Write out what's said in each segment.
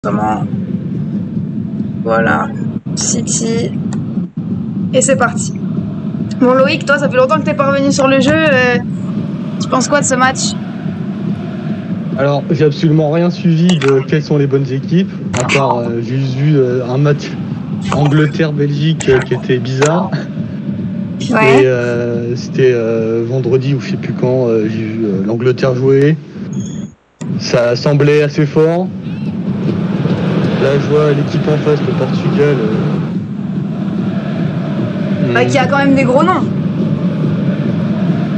Comment? Voilà. City. Et c'est parti. Bon Loïc, toi, ça fait longtemps que t'es pas revenu sur le jeu. Tu penses quoi de ce match? Alors, j'ai absolument rien suivi de quelles sont les bonnes équipes, à part j'ai vu un match Angleterre-Belgique qui était bizarre. Ouais. Et c'était vendredi ou je sais plus quand, j'ai vu l'Angleterre jouer. Ça semblait assez fort. Là, je vois l'équipe en face, le Portugal. Qui a quand même des gros noms.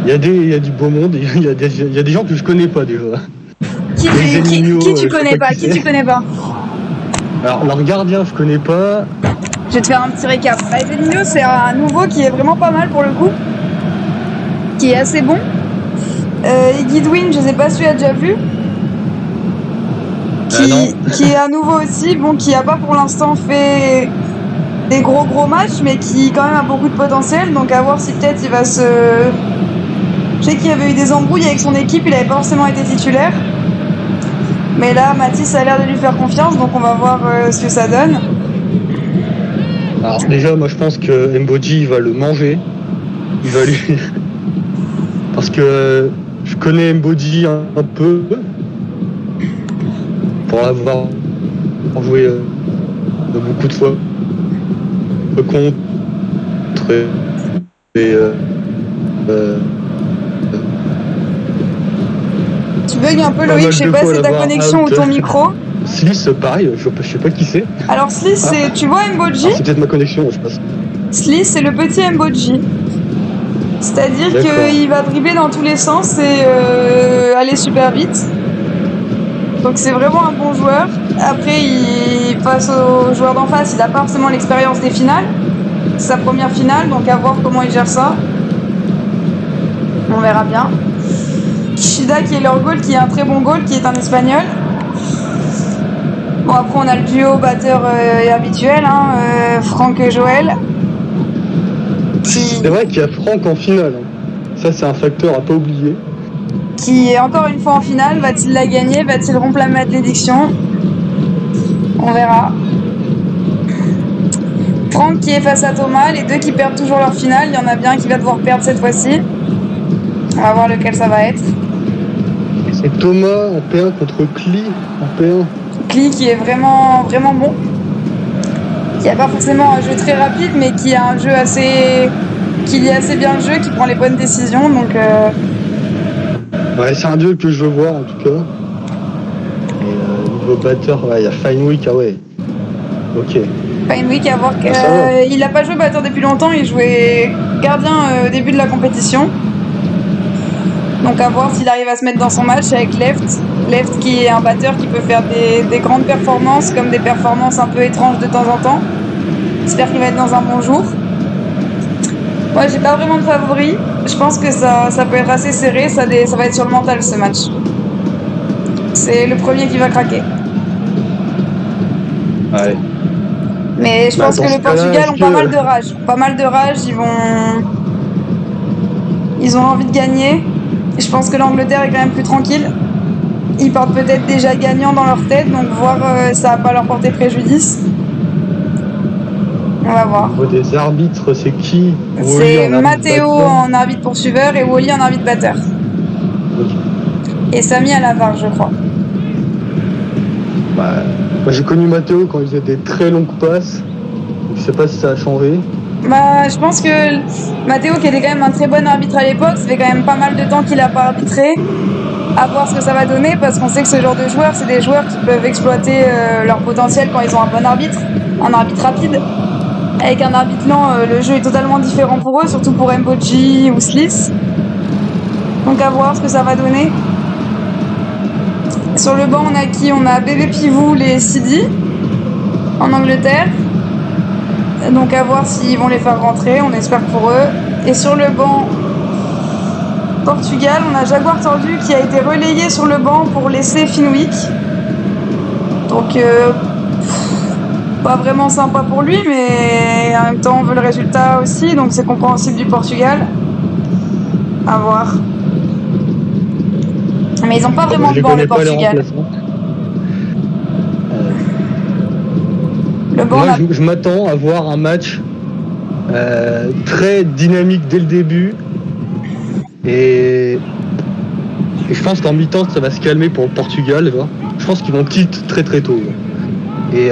Il y a du beau monde, il y a des gens que je connais pas déjà. Qui tu connais pas? Qui tu connais pas? Alors, leur gardien, je connais pas. Je vais te faire un petit récap. Ezenio, c'est un nouveau qui est vraiment pas mal pour le coup. Qui est assez bon. Et Guidwin, je sais pas si tu as déjà vu. Qui est à nouveau aussi, bon, qui a pas pour l'instant fait des gros matchs, mais qui quand même a beaucoup de potentiel. Donc à voir si peut-être il va se... Je sais qu'il y avait eu des embrouilles avec son équipe, il avait pas forcément été titulaire. Mais là, Mathis a l'air de lui faire confiance, donc on va voir ce que ça donne. Alors déjà, moi je pense que Mboji va le manger. Il va lui... Parce que je connais Mboji un peu. Pour l'avoir joué beaucoup de fois contre. Tu bugs un peu Loïc, je sais pas si c'est ta connexion ou ton micro. Sliss, pareil, je sais pas qui c'est. Alors Sliss, c'est, tu vois Mboji? C'est peut-être ma connexion, je pense. Sliss, c'est le petit Mboji. C'est-à-dire qu'il va dribbler dans tous les sens et aller super vite. Donc c'est vraiment un bon joueur. Après, face aux joueurs d'en face, il n'a pas forcément l'expérience des finales. C'est sa première finale, donc à voir comment il gère ça. On verra bien. Kishida qui est leur goal, qui est un très bon goal, qui est un espagnol. Bon, après on a le duo batteur habituel, Franck et Joël. C'est vrai qu'il y a Franck en finale. Ça c'est un facteur à pas oublier. Qui est encore une fois en finale, va-t-il la gagner? Va-t-il rompre la malédiction? On verra. Franck qui est face à Thomas, les deux qui perdent toujours leur finale. Il y en a bien qui va devoir perdre cette fois-ci. On va voir lequel ça va être. C'est Thomas en P1 contre Kli en P1. Kli qui est vraiment bon. Qui n'a pas forcément un jeu très rapide, mais qui a un jeu qui lit assez bien le jeu, qui prend les bonnes décisions. Donc ouais, c'est un duel que je veux voir en tout cas. Et niveau batteur, il y a Feinwick, ah ouais. Ok. Feinwick, à voir il n'a pas joué batteur depuis longtemps, il jouait gardien au début de la compétition. Donc à voir s'il arrive à se mettre dans son match avec Left. Left qui est un batteur qui peut faire des grandes performances, comme des performances un peu étranges de temps en temps. J'espère qu'il va être dans un bon jour. Moi, j'ai pas vraiment de favori. Je pense que ça peut être assez serré. Ça va être sur le mental, ce match. C'est le premier qui va craquer. Ouais. Mais je pense que le Portugal ont pas mal de rage. Pas mal de rage. Ils ont envie de gagner. Et je pense que l'Angleterre est quand même plus tranquille. Ils partent peut-être déjà gagnants dans leur tête. Donc voir ça va pas leur porter préjudice. On va voir. Au niveau des arbitres, c'est qui? C'est Matteo en arbitre poursuiveur et Wally en arbitre batteur. Okay. Et Samy à la VAR, je crois. Bah, moi j'ai connu Matteo quand il faisait des très longues passes. Je sais pas si ça a changé. Bah, je pense que Matteo, qui était quand même un très bon arbitre à l'époque, ça fait quand même pas mal de temps qu'il a pas arbitré. À voir ce que ça va donner, parce qu'on sait que ce genre de joueurs, c'est des joueurs qui peuvent exploiter leur potentiel quand ils ont un bon arbitre, un arbitre rapide. Avec un arbitre lent, le jeu est totalement différent pour eux, surtout pour Mboji ou Sliss. Donc à voir ce que ça va donner. Sur le banc, on a qui? On a Bébé Pivot et Sidi en Angleterre. Donc à voir s'ils vont les faire rentrer, on espère pour eux. Et sur le banc, Portugal, on a Jaguar Tordu qui a été relayé sur le banc pour laisser Feinwick. Donc pas vraiment sympa pour lui, mais en même temps on veut le résultat aussi, donc c'est compréhensible du Portugal. À voir. Mais ils n'ont pas vraiment de banc, le Portugal. Le banc, Moi, je m'attends à voir un match très dynamique dès le début. Et je pense qu'en mi-temps, ça va se calmer pour le Portugal. Tu vois. Je pense qu'ils vont tilt très très tôt. Et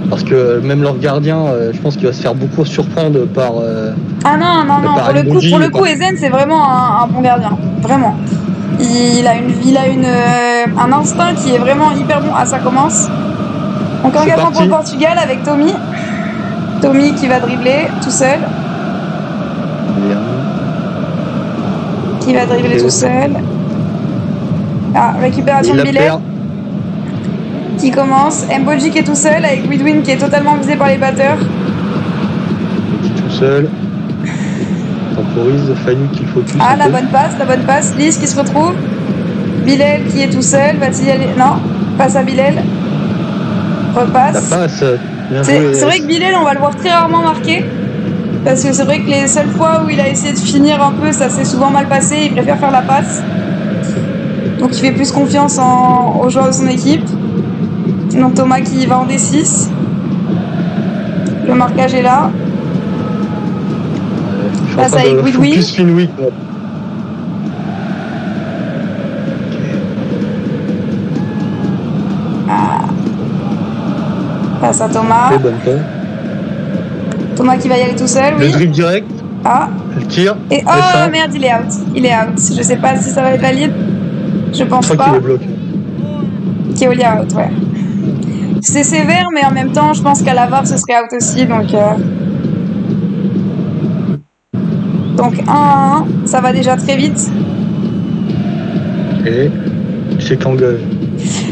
parce que même leur gardien, je pense qu'il va se faire beaucoup surprendre par. Ah non, par pour le coup, Ezen, c'est vraiment un bon gardien. Vraiment. Il a un instinct qui est vraiment hyper bon. Ah, ça commence. Donc, engagement pour le Portugal avec Tommy. Tommy qui va dribbler tout seul. Bien. Qui va dribbler tout seul. Ah, récupération de Billet. Qui commence. Mboji qui est tout seul avec Goodwin qui est totalement visé par les batteurs. Qui tout seul. Temporise, Fanny qui le focus. Ah, la bonne passe. Lys qui se retrouve. Bilal qui est tout seul. Va-t-il y aller? Non, passe à Bilal. Repasse. La passe. C'est vrai que Bilal, on va le voir très rarement marquer. Parce que c'est vrai que les seules fois où il a essayé de finir un peu, ça s'est souvent mal passé. Il préfère faire la passe. Donc il fait plus confiance aux joueurs de son équipe. Donc Thomas qui va en D6. Le marquage est là. Passe avec Goodwin. Ah. Passe à Thomas. Thomas qui va y aller tout seul, oui. Le dribble direct. Ah. Le tir. Et oh merde, il est out. Je sais pas si ça va être valide. Je pense pas. Je crois qu'il est bloqué. Keolia out, ouais. C'est sévère, mais en même temps, je pense qu'à la VAR, ce serait out aussi, donc 1-1, ça va déjà très vite. Et c'est qu'engage.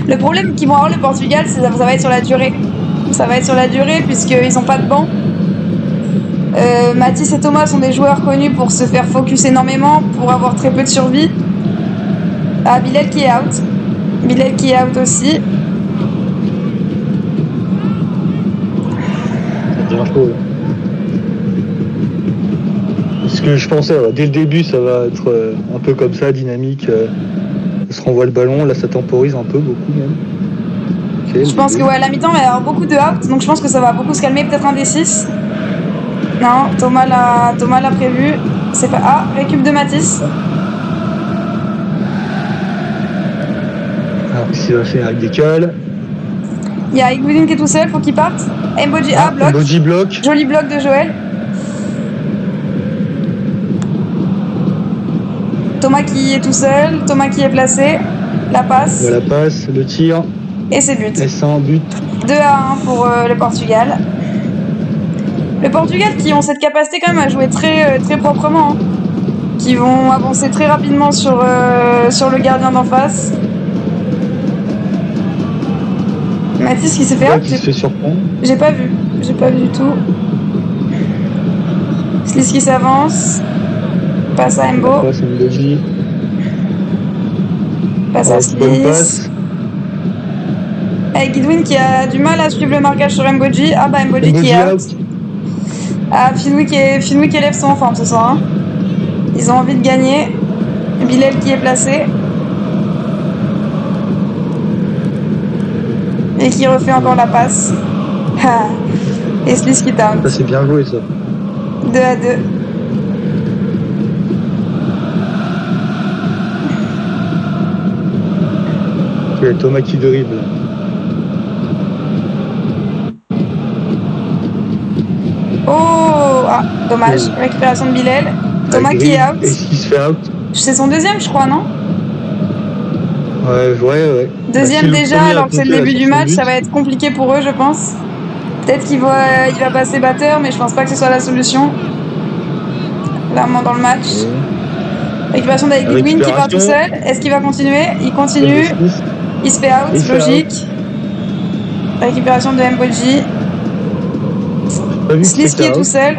Le problème qu'ils vont avoir le Portugal, c'est que ça va être sur la durée. Ça va être sur la durée, puisqu'ils n'ont pas de banc. Mathis et Thomas sont des joueurs connus pour se faire focus énormément, pour avoir très peu de survie. Ah, Bilal qui est out. Bilal qui est out aussi. C'est bien chaud. Ce que je pensais, dès le début, ça va être un peu comme ça, dynamique. Ça se renvoie le ballon, là ça temporise un peu, beaucoup même. Okay, je pense que à la mi-temps, il va y avoir beaucoup de out, donc je pense que ça va beaucoup se calmer, peut-être un D6. Non, Thomas l'a prévu. C'est pas. Ah, récup de Mathis. Alors, qu'est-ce qu'il va faire avec des cales? Il y a Igwin qui est tout seul, faut qu'il parte. Mboji, bloc. Mboji bloc. Joli bloc de Joël. Thomas qui est tout seul, Thomas qui est placé. La passe. La passe, le tir. Et c'est but. Et c'est un but. 2-1 pour le Portugal. Le Portugal qui ont cette capacité quand même à jouer très, très proprement. Hein. Qui vont avancer très rapidement sur le gardien d'en face. Mathis qui s'est fait qui se fait surprendre. J'ai pas vu du tout. Sliss qui s'avance. Passe à Mbo. Passe à Mboji. Passe à Sliss. Avec Goodwin qui a du mal à suivre le marquage sur Mboji. Ah bah Mboji qui est out. Ah, Finwick et Lev sont en forme ce soir. Hein. Ils ont envie de gagner. Bilal qui est placé. Et qui refait encore la passe. Et Sliss qui tape. Ça c'est bien joué ça. 2-2. Ok, Thomas qui dribble. Oh, ah, dommage. Récupération de Bilal. Thomas qui est out. Est-ce qu'il se fait out? C'est son deuxième, je crois, non? Ouais. Deuxième déjà, alors que c'est le début du match, ça va être compliqué pour eux, je pense. Peut-être qu'il va passer batteur, mais je pense pas que ce soit la solution. Clairement dans le match. Récupération d'Avik Goodwin qui part tout seul. Est-ce qu'il va continuer? Il continue. Il se fait out, logique. Récupération de Mboji. Sliss qui est tout seul.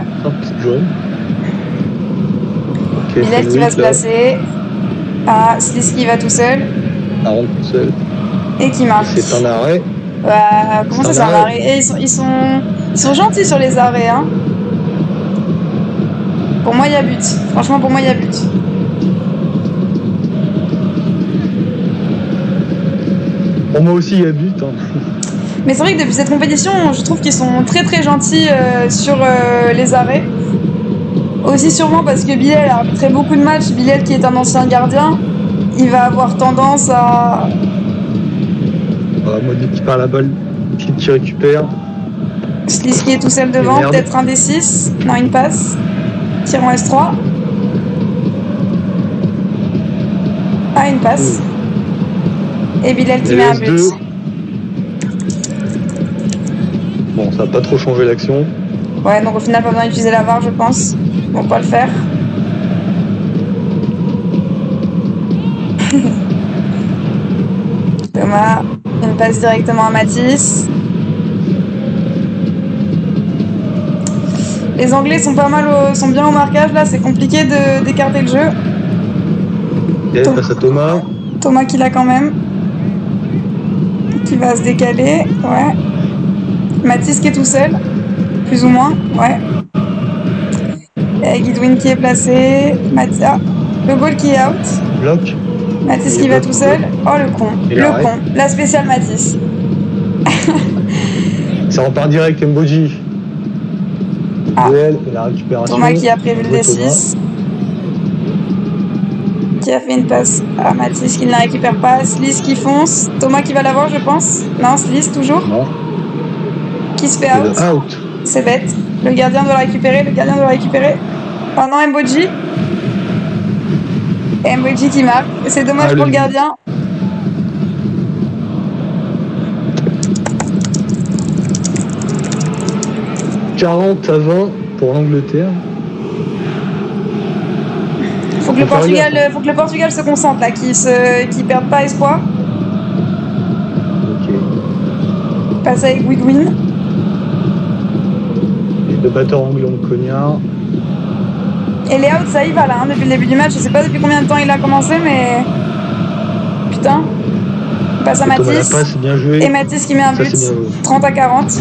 Bilal qui va se placer. Ah, Sliss qui va tout seul. Rentre tout seul. Et qui marque. C'est un arrêt. Comment ça, c'est un arrêt? Et ils sont gentils sur les arrêts. Hein. Pour moi, il y a but. Franchement, pour moi, il y a but. Pour moi aussi, il y a but. Hein. Mais c'est vrai que depuis cette compétition, je trouve qu'ils sont très très gentils sur les arrêts. Aussi sûrement parce que Bilal a arbitré beaucoup de matchs. Bilal qui est un ancien gardien, il va avoir tendance à... Modi qui perd la balle, qui récupère. Sliss qui est tout seul devant, peut-être un des 6. Non, une passe. Tir en S3. Ah, une passe. Et Bilal qui met un but. Bon, ça n'a pas trop changé l'action. Ouais, donc au final, pas besoin d'utiliser la VAR, je pense. Ils vont pas le faire. Thomas, une passe directement à Mathis. Les Anglais sont pas mal, sont bien au marquage là, c'est compliqué d'écarter le jeu. Et passe à Thomas. Thomas qui l'a quand même. Qui va se décaler, ouais. Mathis qui est tout seul, plus ou moins, ouais. Et Guidwin qui est placé. Ah, le goal qui est out. Bloc. Mathis qui va tout seul. Oh le con, le con. La spéciale Mathis. Ça repart direct, Mboji. Ah. Et la récupération. Thomas qui a prévu le D6. Qui a fait une passe à Mathis qui ne la récupère pas. Sliss qui fonce. Thomas qui va l'avoir, je pense. Non, Sliss toujours. Non. Qui se fait out. C'est bête. Le gardien doit la récupérer. Oh non, Mboji. Et Mboji qui marque. C'est dommage pour le gardien. « 40 à 20 pour l'Angleterre. » Faut que le Portugal se concentre là, qu'il perde pas espoir. Ok. Passe avec Guidwin. Et le batteur anglais en cognard. Et les outs, ça y va là, hein, depuis le début du match. Je sais pas depuis combien de temps il a commencé, mais... Putain. Il passe à Mathis. Passe, bien joué. Et Mathis qui met un but. 30 à 40.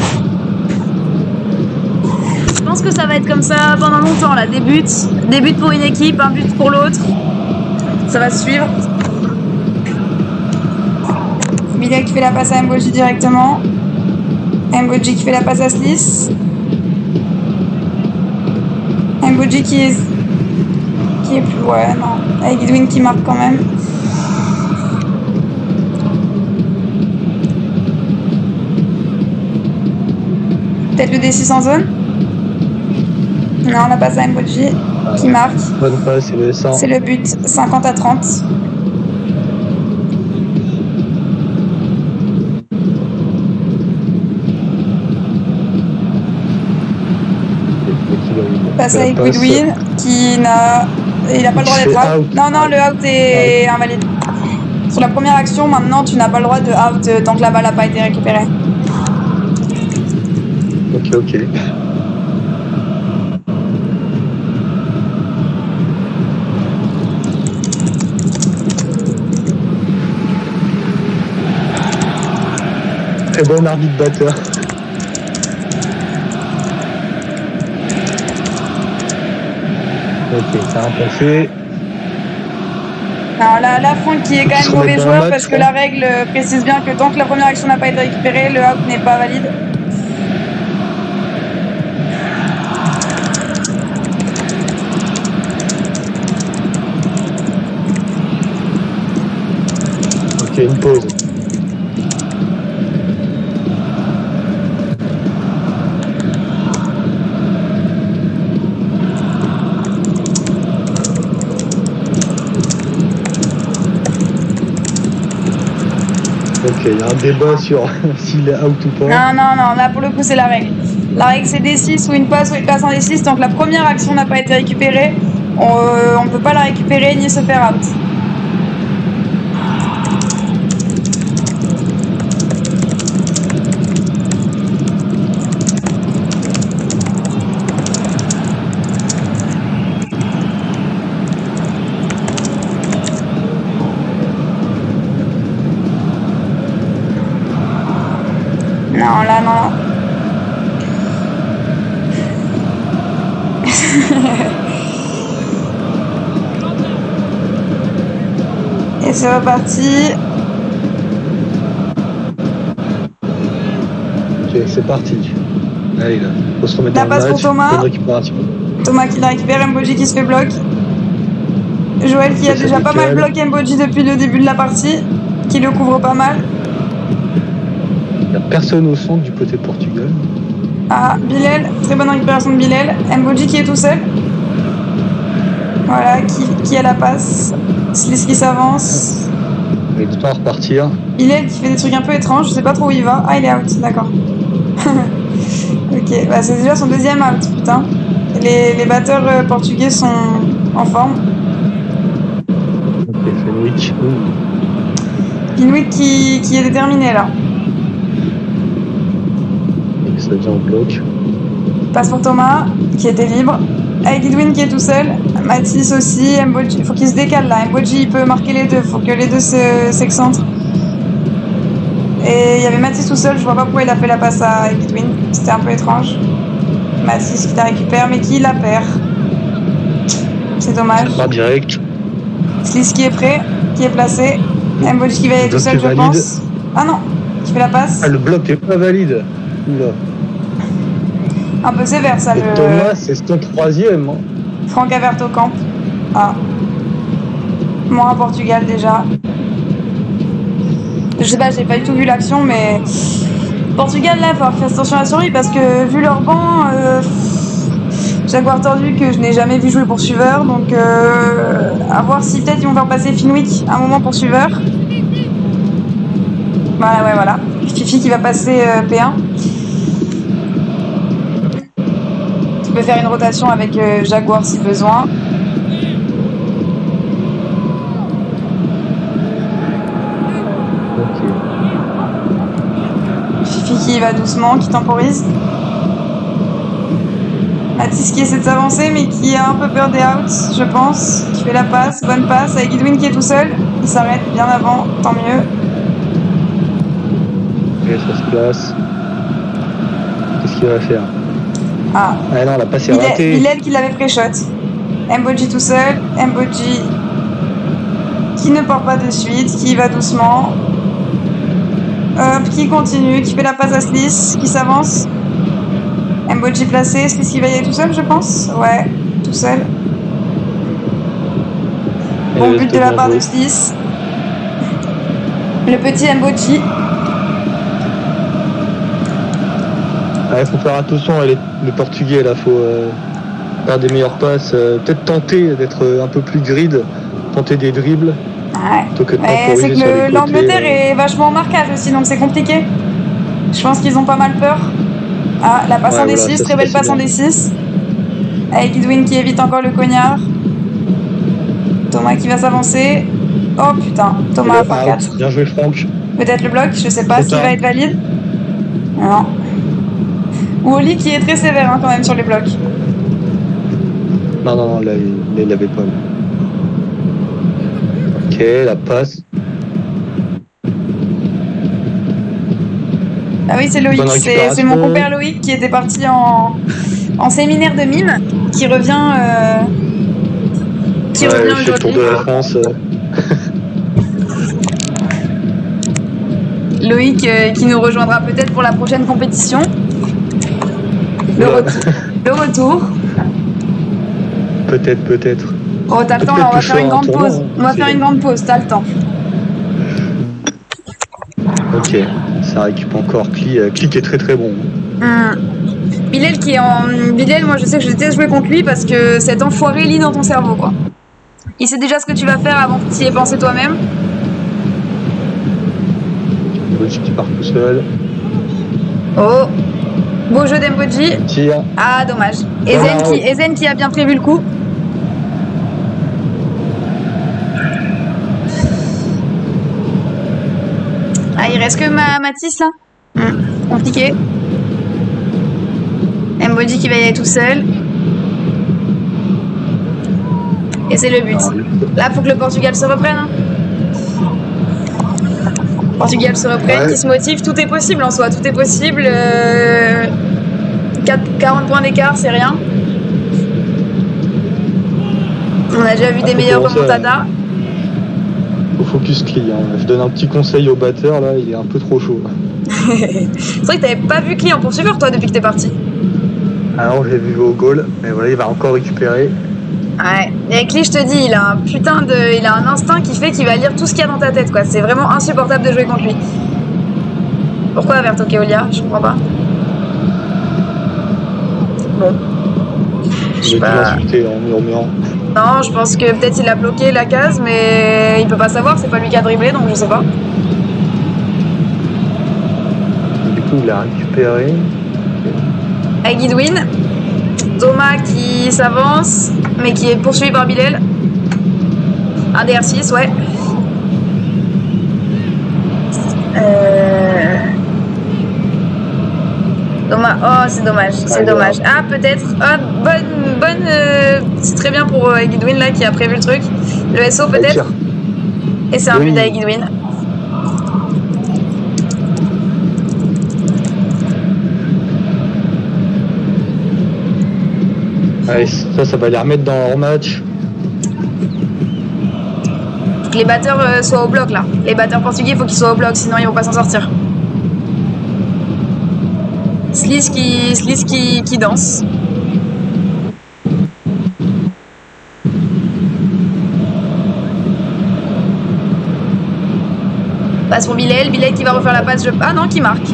Je pense que ça va être comme ça pendant longtemps là. Des buts pour une équipe, un but pour l'autre. Ça va se suivre. Bilal qui fait la passe à Mboji directement. Mboji qui fait la passe à Sliss. Mboji qui est plus... Ouais, non. Avec Guidwin qui marque quand même. Peut-être le D6 en zone. Non, on a pas ça à Mboji qui marque. Bonne passe, c'est le 100. C'est le but, 50 à 30. Passe avec Guidwin qui n'a... Il n'a pas le droit d'être out. Non, le out est invalide. Sur la première action, maintenant, tu n'as pas le droit de out tant que la balle n'a pas été récupérée. Ok. Très bon arbitre batteur. Ok, ça a passé. Alors là, Lafont qui est quand même mauvais joueur parce que la règle précise bien que tant que la première action n'a pas été récupérée, le out n'est pas valide. Ok, une pause. Ok, il y a un débat sur s'il est out ou pas. Non, là pour le coup c'est la règle. La règle c'est D6 ou une passe en D6, tant que la première action n'a pas été récupérée, on ne peut pas la récupérer ni se faire out. Non, là, non. Et c'est reparti. c'est parti. Allez là, faut se remettre La dans le passe pour match. Thomas. Bonne récupération. Thomas qui la récupère, Mboji qui se fait bloc. Joël qui a Ça déjà pas mal décale. bloqué Mboji depuis le début de la partie, qui le couvre pas mal. Il n'y a personne au centre du côté Portugal. Ah, Bilal, très bonne récupération de Bilal. Mboji qui est tout seul. Voilà, qui a la passe. Sliss qui s'avance. Il est du temps à repartir. Bilal qui fait des trucs un peu étranges, je sais pas trop où il va. Ah, il est out, d'accord. Ok, bah c'est déjà son deuxième out, putain. Les batteurs portugais sont en forme. Ok, Fenwick. Pinwick qui est déterminé là. Et ça vient en bloc. Passe pour Thomas, qui était libre. Avec Edwin qui est tout seul. Mathis aussi. Mboji, faut qu'il se décale là. Mboji il peut marquer les deux. Faut que les deux s'excentrent. Et il y avait Mathis tout seul. Je vois pas pourquoi il a fait la passe à Edwin. C'était un peu étrange. Mathis qui la récupère mais qui la perd. C'est dommage. Pas direct. Sliss qui est prêt, qui est placé. Mboji qui va y aller tout seul, je pense. Ah non, qui fait la passe. Ah, le bloc est pas valide. Oula. Un peu sévère ça. Et Thomas, c'est son troisième. Hein. Franck Avert au camp. Ah. Moi à Portugal déjà. Je sais pas, j'ai pas du tout vu l'action, mais Portugal là, il faut faire attention à survie parce que vu leur banc, Jaguar tordu que je n'ai jamais vu jouer poursuiveur, donc à voir si peut-être ils vont faire passer Finwick un moment poursuiveur. Voilà, ouais, voilà. Fifi qui va passer P1. Tu peux faire une rotation avec Jaguar si besoin. Ok. Fifi qui va doucement, qui temporise. Mathis qui essaie de s'avancer mais qui a un peu peur des outs, je pense. Qui fait la passe, bonne passe avec Edwin qui est tout seul. Il s'arrête bien avant, tant mieux. Et ça se place. Qu'est-ce qu'il va faire? Ah non, la passe est ratée. Bilal qui l'avait pré-shot. Mboji tout seul. Mboji qui ne part pas de suite, qui va doucement. Qui continue, qui fait la passe à Sliss, qui s'avance. Mboji placé, Sliss qui va y aller tout seul, je pense. Ouais, tout seul. Bon but de la part de Sliss. Le petit Mboji. Il faut faire attention, les Portugais là, faut faire des meilleures passes, peut-être tenter d'être un peu plus grid, tenter des dribbles. Ouais. Que c'est que l'Angleterre est vachement en marquage aussi, donc c'est compliqué. Je pense qu'ils ont pas mal peur. Ah, la passe en D6, très belle passe en D6. Avec Edwin qui évite encore le cognard. Thomas qui va s'avancer. Oh putain, Thomas a fait 4. Bien joué Franck. Peut-être le bloc, je sais pas s'il va être valide. Non. Wally qui est très sévère hein, quand même sur les blocs. Non, là il l'avait pas. Ok, la passe. Ah oui, c'est Loïc, c'est mon compère Loïc qui était parti en séminaire de mime, qui revient revient aujourd'hui. Le Tour de la France. Loïc qui nous rejoindra peut-être pour la prochaine compétition. Le retour. Peut-être. Oh, t'as le temps, on va faire une grande pause. On va faire une grande pause, t'as le temps. Ok, ça récupère encore. Click est très très bon. Bilal Bilal, moi je sais que je déteste jouer contre lui parce que cet enfoiré lit dans ton cerveau, quoi. Il sait déjà ce que tu vas faire avant que tu y aies pensé toi-même. Mboji qui part tout seul. Oh, beau jeu d'Mboji. Ah, dommage. Ezen qui a bien prévu le coup. Ah, il reste que Mathis là. Compliqué. Mboji qui va y aller tout seul. Et c'est le but. Là, faut que le Portugal se reprenne. Hein. Portugal se reprenne, qui se motive. Tout est possible en soi. Tout est possible. 40 points d'écart, c'est rien. On a déjà vu des meilleurs remontadas. Au focus client. Je donne un petit conseil au batteur, là, il est un peu trop chaud. C'est vrai que t'avais pas vu Klee en poursuiveur, toi, depuis que t'es parti. Alors, j'ai vu au goal, mais voilà, il va encore récupérer. Ouais, et Klee, je te dis, il a un instinct qui fait qu'il va lire tout ce qu'il y a dans ta tête, quoi. C'est vraiment insupportable de jouer contre lui. Pourquoi Verto Keolia? Je comprends pas. Bon. Je vais l'insulter en murmurant. Non, je pense que peut-être il a bloqué la case, mais il peut pas savoir, c'est pas lui qui a dribblé, donc je sais pas. Du coup, il a récupéré. Avec Guidwin, Thomas qui s'avance, mais qui est poursuivi par Bilal. Un DR6, ouais. Thomas, oh c'est dommage, c'est dommage. Ah peut-être, bonne, c'est très bien pour Guidwin là qui a prévu le truc. Le SO peut-être. Et c'est un but avec Guidwin. Allez, ça va les remettre dans leur match. Faut que les batteurs soient au bloc là. Les batteurs portugais, il faut qu'ils soient au bloc, sinon ils vont pas s'en sortir. Sliss qui danse. Passe pour Bilal qui va refaire la passe. Ah non, qui marque.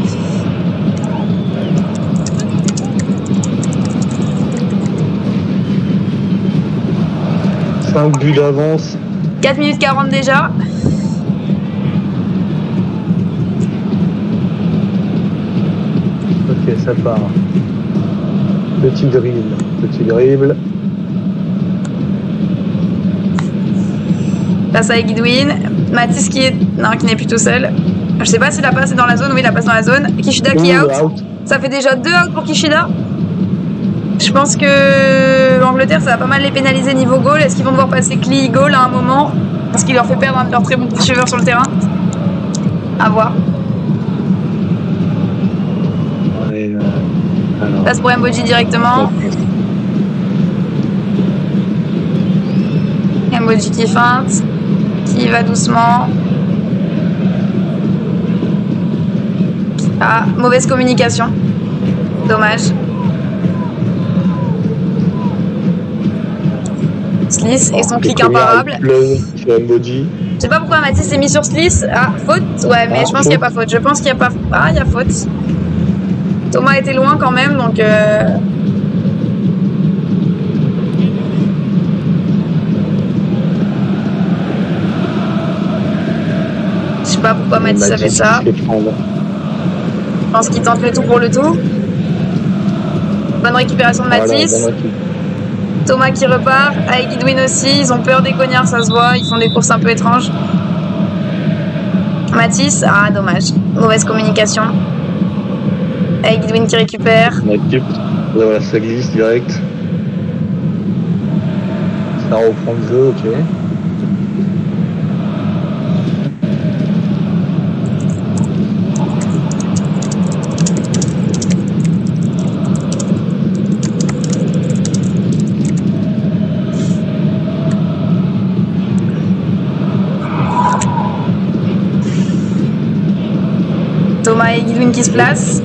Un but d'avance. 4 minutes 40 déjà. Ok, ça part. Petit dribble. Passe avec Guidwin. Mathis qui n'est plus tout seul. Je sais pas si la passe est dans la zone. Oui, la passe dans la zone. Kishida qui est out. Ça fait déjà 2 outs pour Kishida. Je pense que l'Angleterre, ça va pas mal les pénaliser niveau goal. Est-ce qu'ils vont devoir passer Klee goal à un moment? Parce qu'il leur fait perdre un de leurs très bons poursuiveurs sur le terrain. À voir. Passe pour Mboji directement. Mboji qui feinte. Qui va doucement. Ah, mauvaise communication. Dommage. Sliss et son clic imparable. Je sais pas pourquoi Mathis s'est mis sur Sliss. Ah, faute. Ouais, mais je pense qu'il n'y a pas faute. Je pense qu'il n'y a pas. Ah, il y a faute. Thomas était loin quand même, donc. Je sais pas pourquoi Mathis a fait ça. Je pense qu'il tente le tout pour le tout. Bonne récupération de Mathis. Voilà, Thomas qui repart, avec Guidwin aussi, ils ont peur des cognards, ça se voit, ils font des courses un peu étranges. Mathis, ah dommage, mauvaise communication. Avec Guidwin qui récupère. Voilà, ça glisse direct. Ça reprend le jeu, ok. Thomas et Guidwin qui se placent.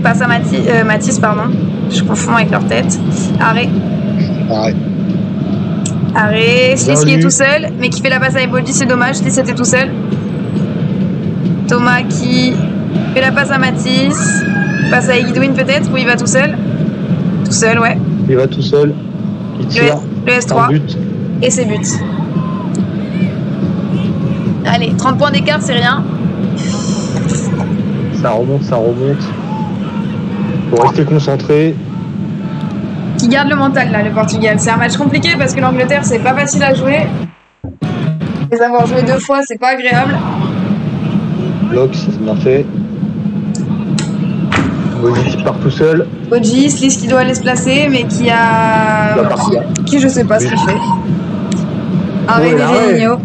Passe à Mathis, pardon. Je confonds avec leur tête. Arrêt. Sliss qui est tout seul, mais qui fait la passe à Mboji, c'est dommage. Sliss était tout seul. Thomas qui fait la passe à Mathis. Passe à Guidwin peut-être, ou il va tout seul? Tout seul, ouais. Il va tout seul. Il tire. Le S3. Et c'est but. Allez, 30 points d'écart, c'est rien. Ça remonte. Faut rester concentré. Qui garde le mental là, le Portugal. C'est un match compliqué parce que l'Angleterre, c'est pas facile à jouer. Les avoir joué 2 fois, c'est pas agréable. Bloc, c'est bien fait. Boji qui part tout seul. Boji, Sliss qui doit aller se placer, mais qui a. Qui je sais pas ce qu'il fait. Arrêt des Géniaux.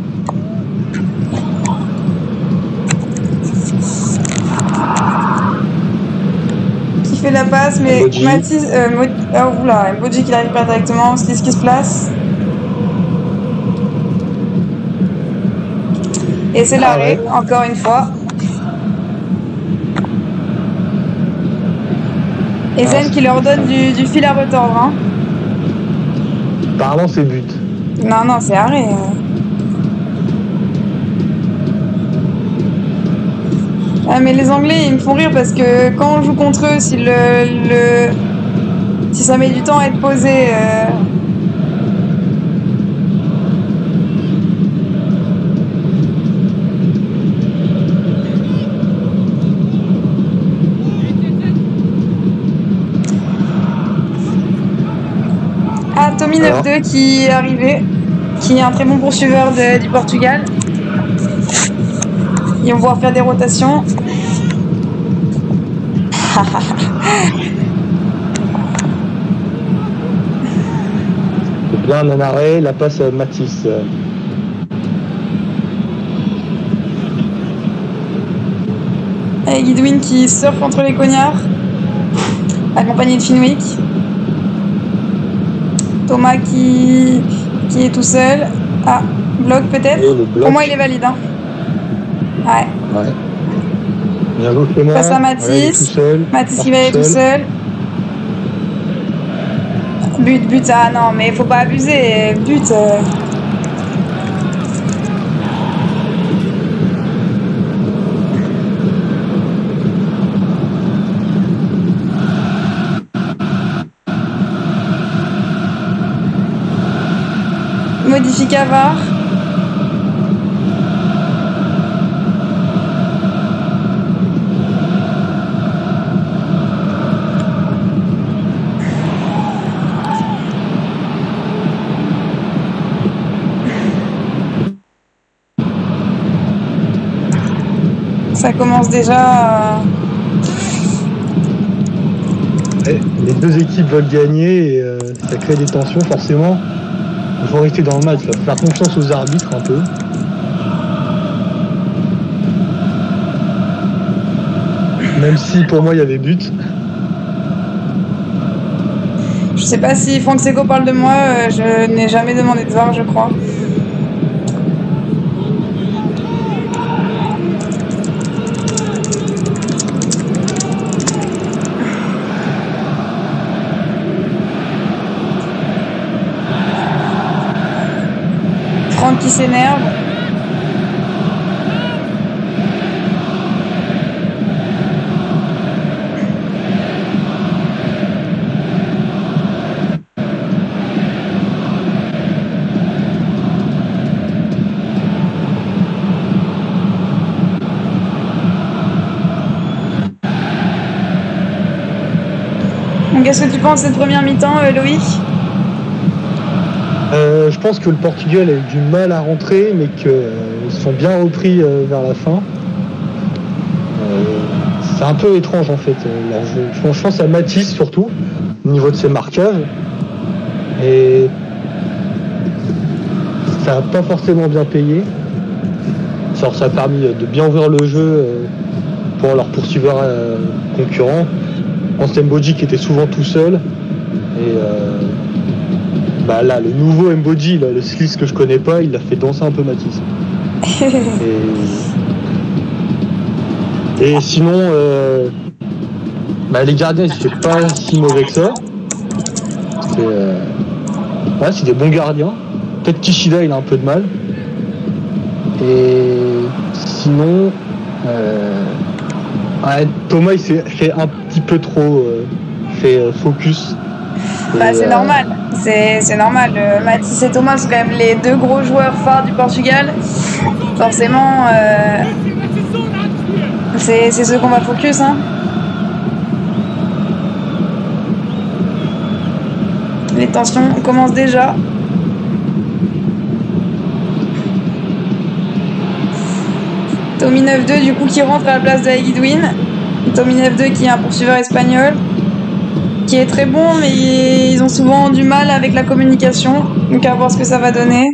Fait la passe, mais Mathis, Mboji qui la récupère directement, Sliss qui se place. Et c'est l'arrêt, encore une fois. Et Zen qui leur donne du fil à retordre. Hein. Apparemment, c'est but. Non, c'est arrêt. Ah, mais les Anglais, ils me font rire parce que quand on joue contre eux, si si ça met du temps à être posé. Ah, Tommy 9-2 qui est arrivé, qui est un très bon poursuiveur du Portugal. Ils vont pouvoir faire des rotations. Là, un arrêt, la passe à Matisse. Et Guidwin qui surfe entre les cognards, accompagné de Finwick. Thomas qui est tout seul. Ah, bloc peut-être. Pour moi, il est valide. Hein. Ouais. Bien joué Clément. Passe à Matisse. Matisse qui va aller tout seul. But. Ah non, mais faut pas abuser. But. Modifie Cavard. Ça commence déjà. Les deux équipes veulent gagner et ça crée des tensions forcément. Il faut rester dans le match, là. Faire confiance aux arbitres un peu. Même si pour moi il y avait but. Je sais pas si Franck Seco parle de moi, je n'ai jamais demandé de VAR, je crois. Franck qui s'énerve. Qu'est-ce que tu penses de cette première mi-temps, Loïc ? Je pense que le Portugal a eu du mal à rentrer, mais qu'ils se sont bien repris vers la fin. C'est un peu étrange en fait leur jeu. Je pense à Matisse surtout, au niveau de ses marquages. Et ça n'a pas forcément bien payé. Ça a permis de bien ouvrir le jeu pour leurs poursuiveurs concurrents. Mbodji qui était souvent tout seul. Et là, le nouveau Mbodji, le Sliss que je connais pas, il a fait danser un peu Matisse. Et sinon, les gardiens, c'est pas si mauvais que ça. C'est des bons gardiens. Peut-être Kishida, il a un peu de mal. Et sinon, Thomas, il s'est fait un petit peu trop focus. C'est normal. C'est normal. Matisse et Thomas sont quand même les deux gros joueurs phares du Portugal. Forcément, c'est ceux qu'on va focus. Hein. Les tensions commencent déjà. Tommy 9-2 du coup qui rentre à la place de Guidwin. Tommy 9-2 qui est un poursuiveur espagnol. Qui est très bon, mais ils ont souvent du mal avec la communication. Donc à voir ce que ça va donner.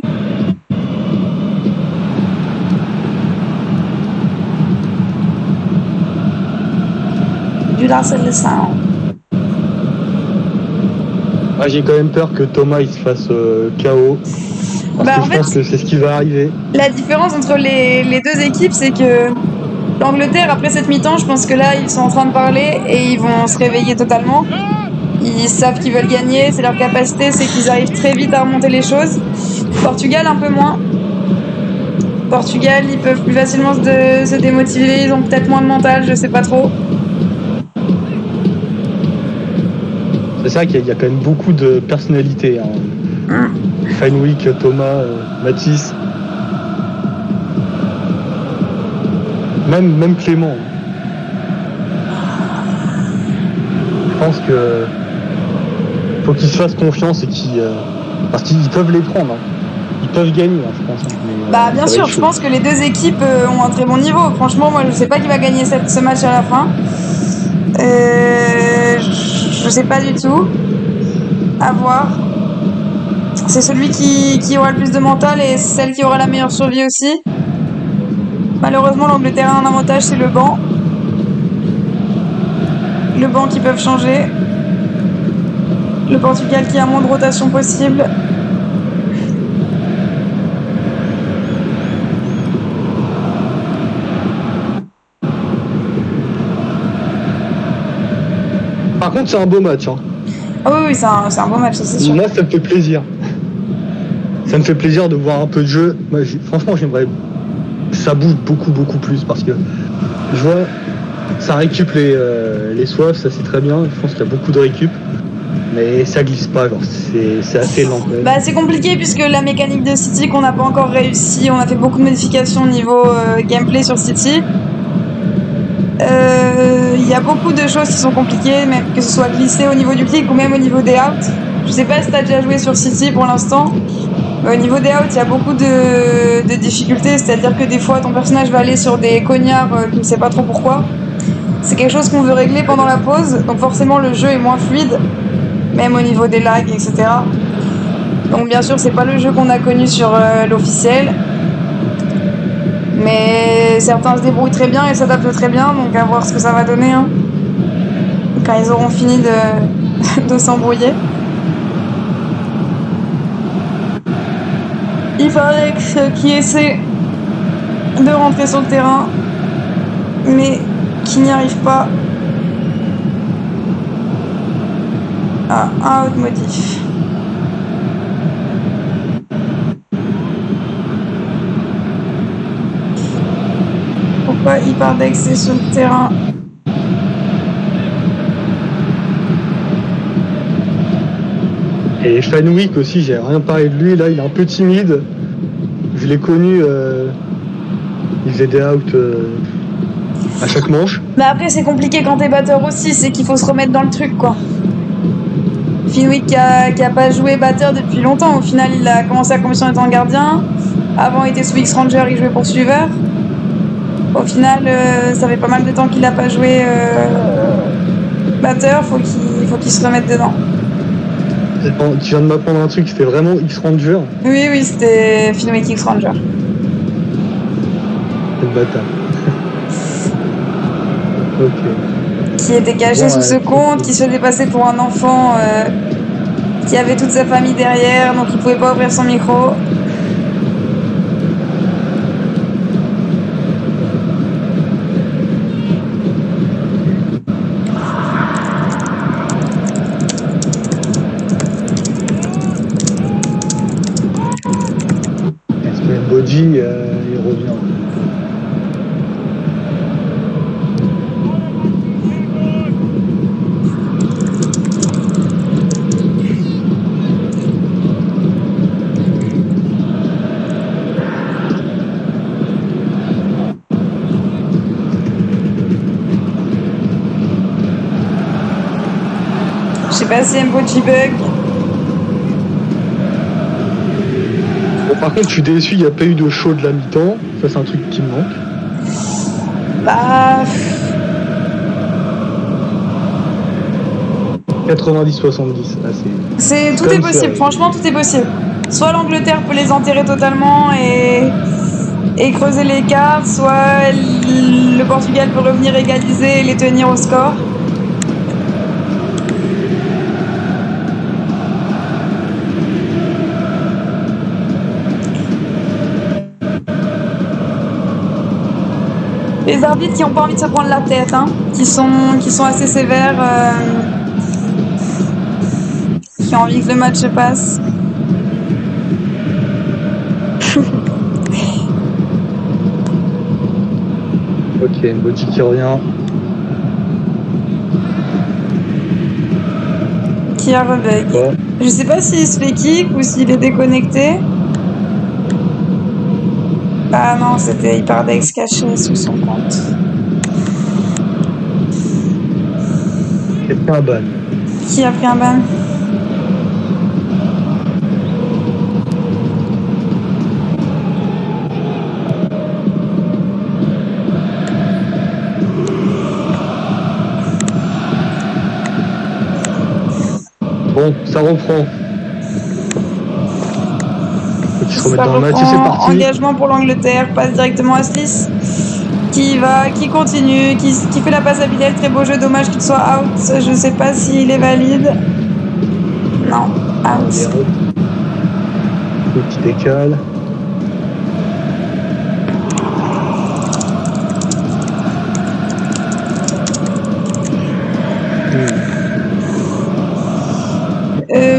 Du Larsen le Sound. J'ai quand même peur que Thomas il se fasse KO. Parce que je pense que c'est ce qui va arriver. La différence entre les deux équipes, c'est que L'Angleterre, après cette mi-temps, je pense que là, ils sont en train de parler et ils vont se réveiller totalement. Ils savent qu'ils veulent gagner, c'est leur capacité, c'est qu'ils arrivent très vite à remonter les choses. Portugal, un peu moins. Portugal, ils peuvent plus facilement se démotiver, ils ont peut-être moins de mental, je sais pas trop. C'est ça qu'il y a quand même beaucoup de personnalités. Hein. Fenwick, Thomas, Mathis. Même Clément. Je pense que faut qu'ils se fassent confiance et parce qu'ils peuvent les prendre. Hein. Ils peuvent gagner, hein, je pense. Mais, bien sûr, je pense que les deux équipes ont un très bon niveau. Franchement, moi, je sais pas qui va gagner ce match à la fin. Je sais pas du tout. À voir. C'est celui qui aura le plus de mental et celle qui aura la meilleure survie aussi. Malheureusement, l'Angleterre a un avantage, c'est le banc. Le banc qui peuvent changer. Le Portugal qui a moins de rotation possible. Par contre, c'est un beau match. Hein. Oh oui, c'est un beau match, c'est sûr. Moi, ça me fait plaisir. Ça me fait plaisir de voir un peu de jeu. Moi, franchement, j'aimerais que ça bouge beaucoup plus parce que je vois, ça récup les soifs, ça c'est très bien. Je pense qu'il y a beaucoup de récup. Mais ça glisse pas, genre c'est assez lent. C'est compliqué puisque la mécanique de City qu'on n'a pas encore réussi, on a fait beaucoup de modifications au niveau gameplay sur City. Il y a beaucoup de choses qui sont compliquées, même que ce soit glissé au niveau du clic ou même au niveau des outs. Je sais pas si tu as déjà joué sur City pour l'instant, mais au niveau des outs, il y a beaucoup de difficultés, c'est-à-dire que des fois ton personnage va aller sur des cognards tu ne sais pas trop pourquoi. C'est quelque chose qu'on veut régler pendant la pause, donc forcément le jeu est moins fluide, même au niveau des lags, etc. Donc bien sûr, c'est pas le jeu qu'on a connu sur l'officiel. Mais certains se débrouillent très bien et s'adaptent très bien, donc à voir ce que ça va donner hein, quand ils auront fini de s'embrouiller. Ifarex qui essaie de rentrer sur le terrain, mais qui n'y arrive pas. Un out modif. Pourquoi Hyperdex est sur le terrain? Et Fenwick aussi, j'ai rien parlé de lui, là il est un peu timide. Je l'ai connu, il faisait des outs à chaque manche. Mais après c'est compliqué quand t'es batteur aussi, c'est qu'il faut se remettre dans le truc quoi. Fenwick qui a pas joué batteur depuis longtemps, au final il a commencé la compétition en étant gardien. Avant il était sous X-Ranger, il jouait poursuiveur. Au final, ça fait pas mal de temps qu'il n'a pas joué batteur, faut qu'il se remette dedans. Tu viens de m'apprendre un truc, c'était vraiment X-Ranger? Oui, c'était Fenwick X-Ranger. C'est le bâtard. Ok. Qui était caché sous ce compte, qui se faisait passer pour un enfant qui avait toute sa famille derrière, donc il pouvait pas ouvrir son micro. Bodji, il revient. Je sais pas si Bodji bug. Par contre, je suis déçu, il n'y a pas eu de show de la mi-temps. Ça, c'est un truc qui me manque. Bah. 90-70. Tout est possible, franchement, tout est possible. Soit l'Angleterre peut les enterrer totalement et creuser l'écart, soit le Portugal peut revenir égaliser et les tenir au score. Les arbitres qui n'ont pas envie de se prendre la tête, hein, qui sont assez sévères, qui ont envie que le match se passe. Ok, Mbodi qui revient. Qui a rebug. Ouais. Je sais pas s'il se fait kick ou s'il est déconnecté. Ah non, c'était Hyperdex caché sous son compte. Quelqu'un a ban. Qui a pris un ban? Bon, ça reprend. Faut qu'ils se remettent Ça dans le match et c'est reprend. parti. Engagement pour l'Angleterre, passe directement à Sliss. Qui continue, qui fait la passe à Bilal, très beau jeu, dommage qu'il soit out. Je sais pas s'il est valide. Non, out. Petit décale.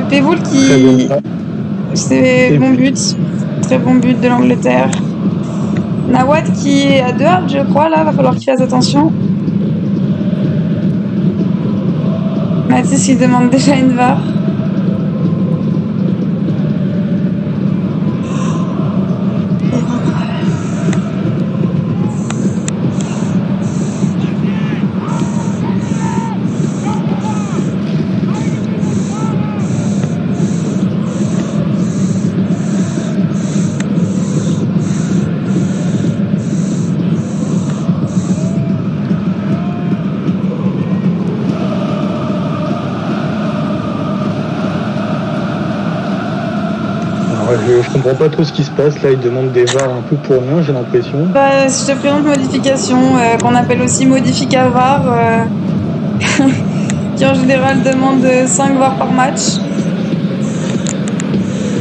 Pévoul qui... C'est bon but. Très bon but de l'Angleterre. Nawad qui est à 2 hard, je crois, là, va falloir qu'il fasse attention. Mathis, il demande déjà une VAR. Je comprends pas trop ce qui se passe là, ils demandent des VAR un peu pour rien, j'ai l'impression. Bah, je te présente modification, qu'on appelle aussi modifica VAR, qui en général demande 5 VAR par match.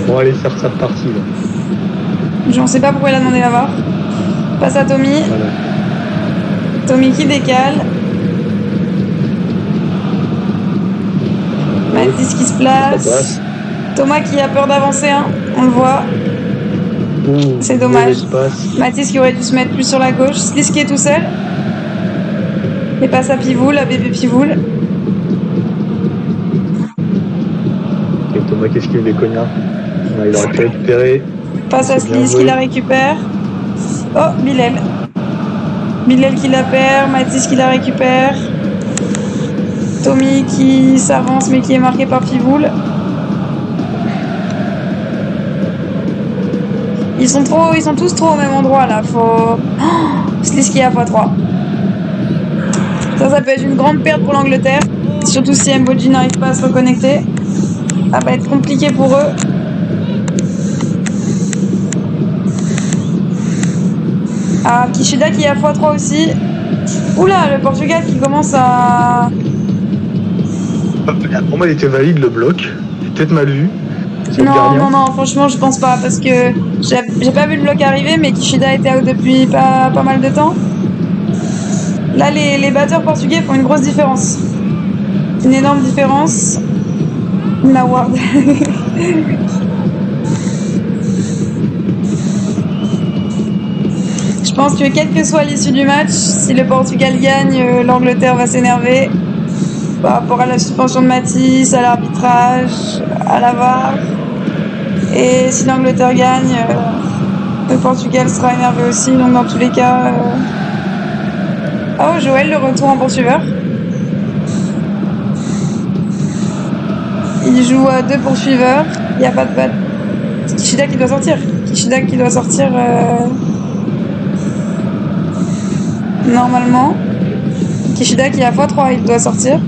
On va aller faire ça de partie là. Je ne sais pas pourquoi il a demandé la VAR. Passe à Tommy. Voilà. Tommy qui décale. Mathis qui se place. Thomas qui a peur d'avancer, hein. On le voit. C'est dommage. Mathis qui aurait dû se mettre plus sur la gauche. Sliss qui est tout seul. Et passe à Pivoul, à bébé Pivoul. Et Thomas, qu'est-ce qu'il fait, cognard? Il aurait pu récupérer. Passe à Sliss qui la récupère. Oh, Bilal. Bilal qui la perd. Mathis qui la récupère. Tommy qui s'avance mais qui est marqué par Pivoul. Ils sont tous trop au même endroit là. Faut. Oh, Sliss qui est à x3. Ça peut être une grande perte pour l'Angleterre. Surtout si Mbodi n'arrive pas à se reconnecter. Ça va être compliqué pour eux. Ah, Kishida qui est à x3 aussi. Oula, le Portugal qui commence à... Pour moi, il était valide le bloc. J'ai peut-être mal vu. Non, franchement, je pense pas. Parce que j'ai pas vu le bloc arriver, mais Kishida était out depuis pas mal de temps. Là, les batteurs portugais font une grosse différence. Une énorme différence. Nawad. Je pense que quelle que soit l'issue du match, si le Portugal gagne, l'Angleterre va s'énerver par rapport à la suspension de Mathis, à l'arbitrage, à la VAR. Et si l'Angleterre gagne, le Portugal sera énervé aussi. Donc dans tous les cas... Oh, Joël, le retour en poursuiveur. Il joue à 2 poursuiveurs. Il n'y a pas de batte. Kishida qui doit sortir. Normalement. Kishida qui est à x3, il doit sortir.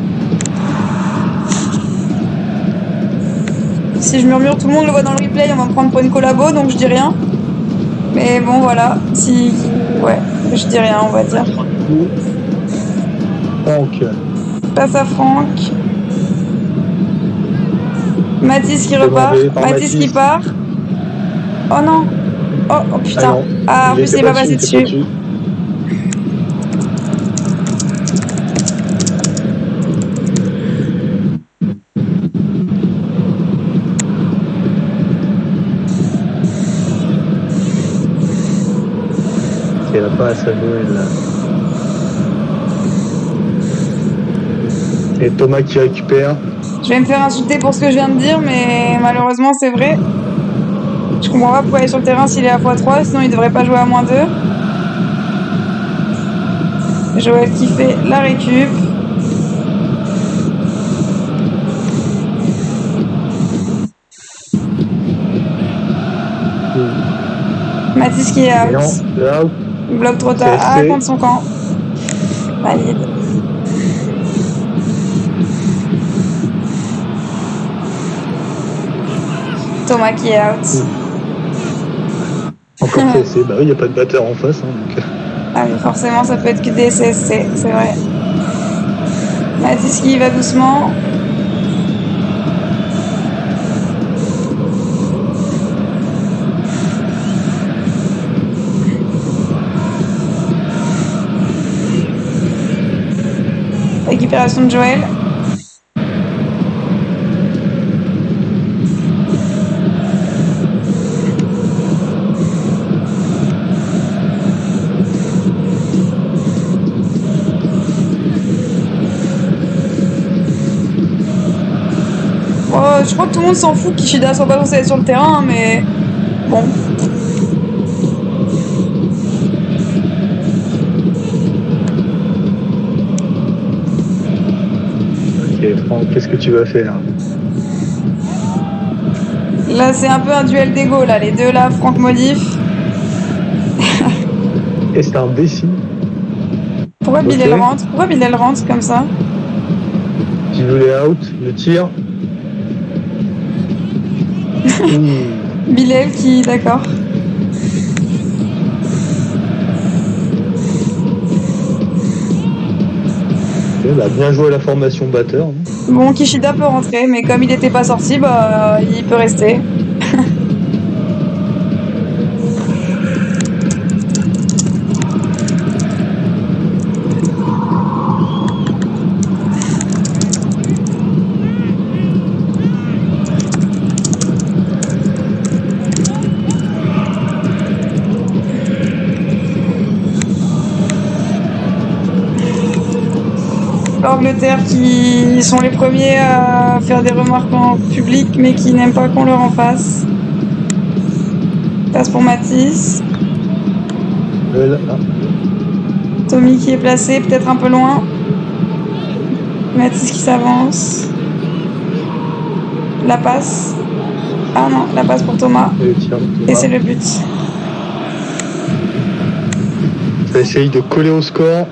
Si je murmure, tout le monde le voit dans le replay, on va me prendre pour une collabo, donc je dis rien. Mais bon, voilà. Ouais, je dis rien, on va dire. Franck. Passe à Franck. Mathis qui repart. Mathis qui part. Oh non. Oh putain. En plus, il est pas passé dessus. passe à Joël là. Et Thomas qui récupère. Je vais me faire insulter pour ce que je viens de dire, mais malheureusement, c'est vrai. Je comprends pas pourquoi il est sur le terrain s'il est à x3, sinon il devrait pas jouer à -2. Joël qui fait la récup. Mathis qui est Et non, out. là, Bloc trop tard. Ah, contre son camp. Valide. Thomas qui est out. Encore CSC, bah oui, il n'y a pas de batteur en face. Hein, donc... Ah oui, forcément, ça peut être que des CSC, c'est vrai. Mathis qui y va doucement. Récupération de Joël. Je crois que tout le monde s'en fout qu'Ishida soit pas censé être sur le terrain, mais bon. Ok, Franck, qu'est-ce que tu vas faire? Là, c'est un peu un duel d'ego, là, les deux là, Franck Modif. Et c'est un défi. Pourquoi Bilal rentre? Pourquoi Bilal rentre comme ça? Tu voulais out, le tir. Bilal qui, d'accord. Okay, bah, bien joué à la formation batteur. Bon, Kishida peut rentrer, mais comme il n'était pas sorti, bah, il peut rester. L'Angleterre qui sont les premiers à faire des remarques en public mais qui n'aiment pas qu'on leur en fasse. Passe pour Mathis. Tommy qui est placé, peut-être un peu loin. Mathis qui s'avance. La passe. Ah non, la passe pour Thomas. Et c'est le but. Ça essaye de coller au score.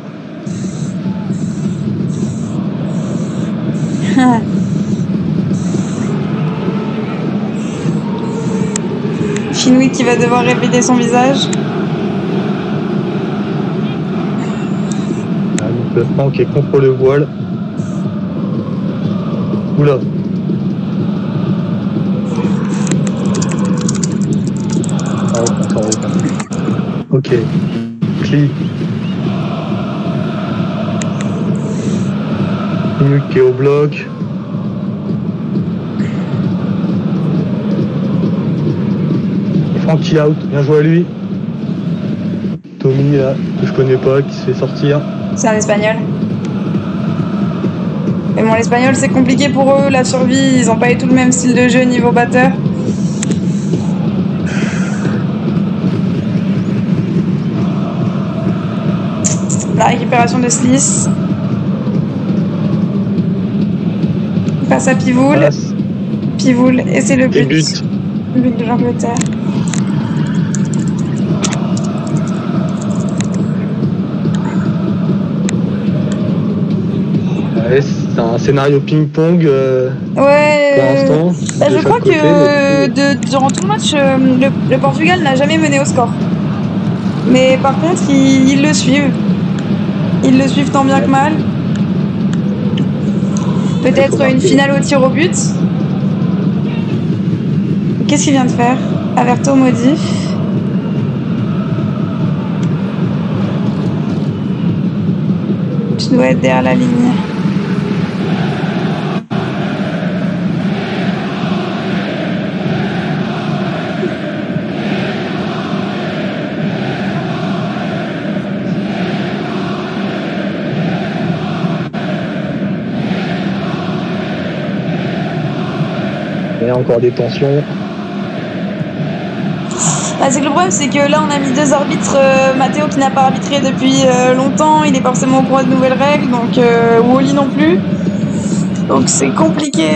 Chinoui qui va devoir révéler son visage. Donc le Franck est contre le voile. Oula. Ok. Cli. Chinoui qui est au bloc. Francky out, bien joué à lui. Tommy là, que je connais pas, qui se fait sortir. C'est un espagnol. Mais bon, l'espagnol c'est compliqué pour eux, la survie, ils ont pas eu tout le même style de jeu niveau batteur. La récupération de Sliss. Passe à Pivoul. Pivoul, et c'est le but. Le but de l'Angleterre. Ouais, c'est un scénario ping-pong ouais, pour l'instant. Bah, je crois que durant tout le match, le Portugal n'a jamais mené au score. Mais par contre, ils le suivent. Ils le suivent tant bien que mal. Peut-être une finale au tir au but. Qu'est-ce qu'il vient de faire? Averto Modif. Tu dois être derrière la ligne. a encore des tensions. Bah, c'est que le problème, c'est que là, on a mis 2 arbitres. Mathéo qui n'a pas arbitré depuis longtemps, il est pas forcément au courant de nouvelles règles, donc ou Oli non plus. Donc c'est compliqué.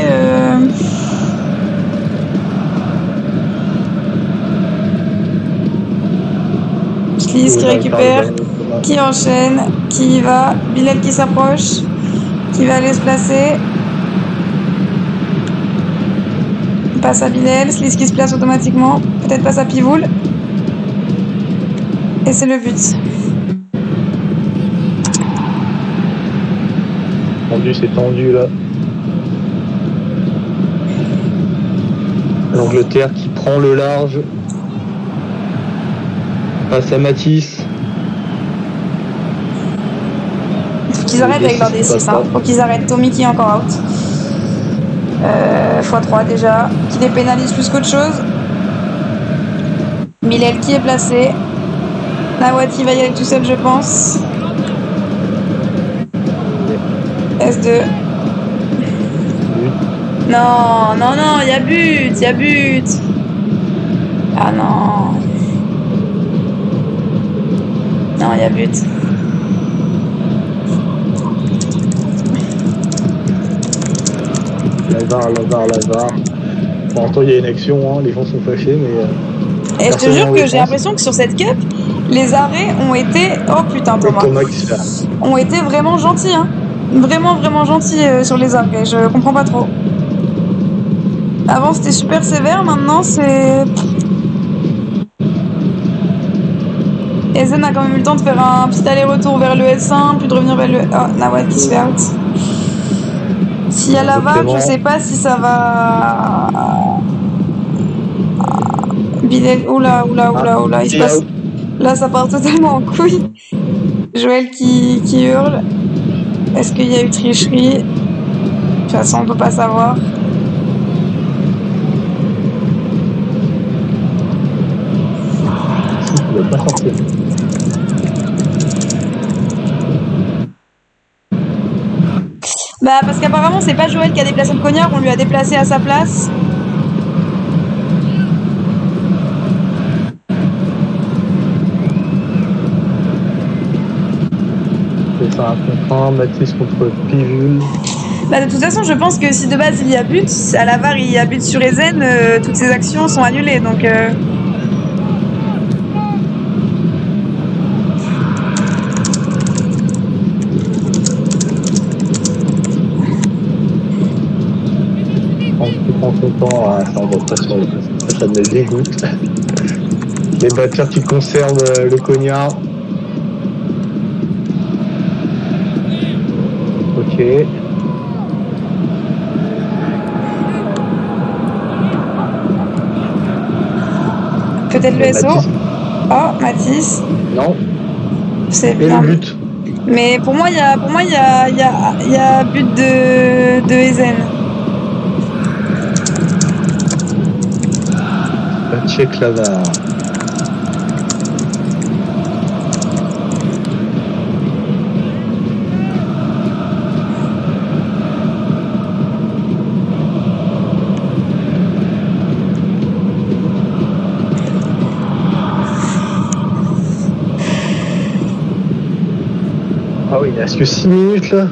Sliss qui récupère, qui enchaîne, qui y va. Bilal qui s'approche, qui va aller se placer. Passe à Bilal, Sliss qui se place automatiquement. Peut-être passe à Pivoul. Et c'est le but. C'est tendu là. L'Angleterre qui prend le large. Passe à Matisse. Faut qu'ils arrêtent avec leur D6. Hein. Faut qu'ils arrêtent. Tommy qui est encore out. x3 déjà. Qui les pénalise plus qu'autre chose. Bilal qui est placé. Nawati va y aller tout seul, je pense. S2. Non, non, non, il y a but, il y a but. Ah non. Non, il y a but. La VAR. Pourtant, il y a une action, hein. Les gens sont fâchés, mais... Et je te jure que j'ai l'impression que sur cette cup, les arrêts ont été... Oh putain, Thomas. Ont été vraiment gentils, hein. Vraiment, vraiment gentils sur les arrêts. Je comprends pas trop. Avant, c'était super sévère. Maintenant, c'est... Ezen a quand même eu le temps de faire un petit aller-retour vers le S1, puis de revenir vers le... Oh, Nawad qui se fait out. S'il y a la VAR, je sais pas si ça va... Bilal... Oula, il se passe... Là, ça part totalement en couille. Joël qui hurle. Est-ce qu'il y a eu tricherie? De toute façon, on peut pas savoir. Bah parce qu'apparemment c'est pas Joël qui a déplacé le cognard, on lui a déplacé à sa place. C'est ça, un contre 1, Mathis contre Pivul. Bah de toute façon je pense que si de base il y a but, à la VAR il y a but sur Ezen, toutes ces actions sont annulées donc... Ça me dégoûte. Les batteurs qui conservent le cognard. Ok. Peut-être le SO. Oh, Mathis. Non. C'est bien. Le but. Mais pour moi, il y a but de Ezen. Check la VAR. Ah oui, il reste que 6 minutes là.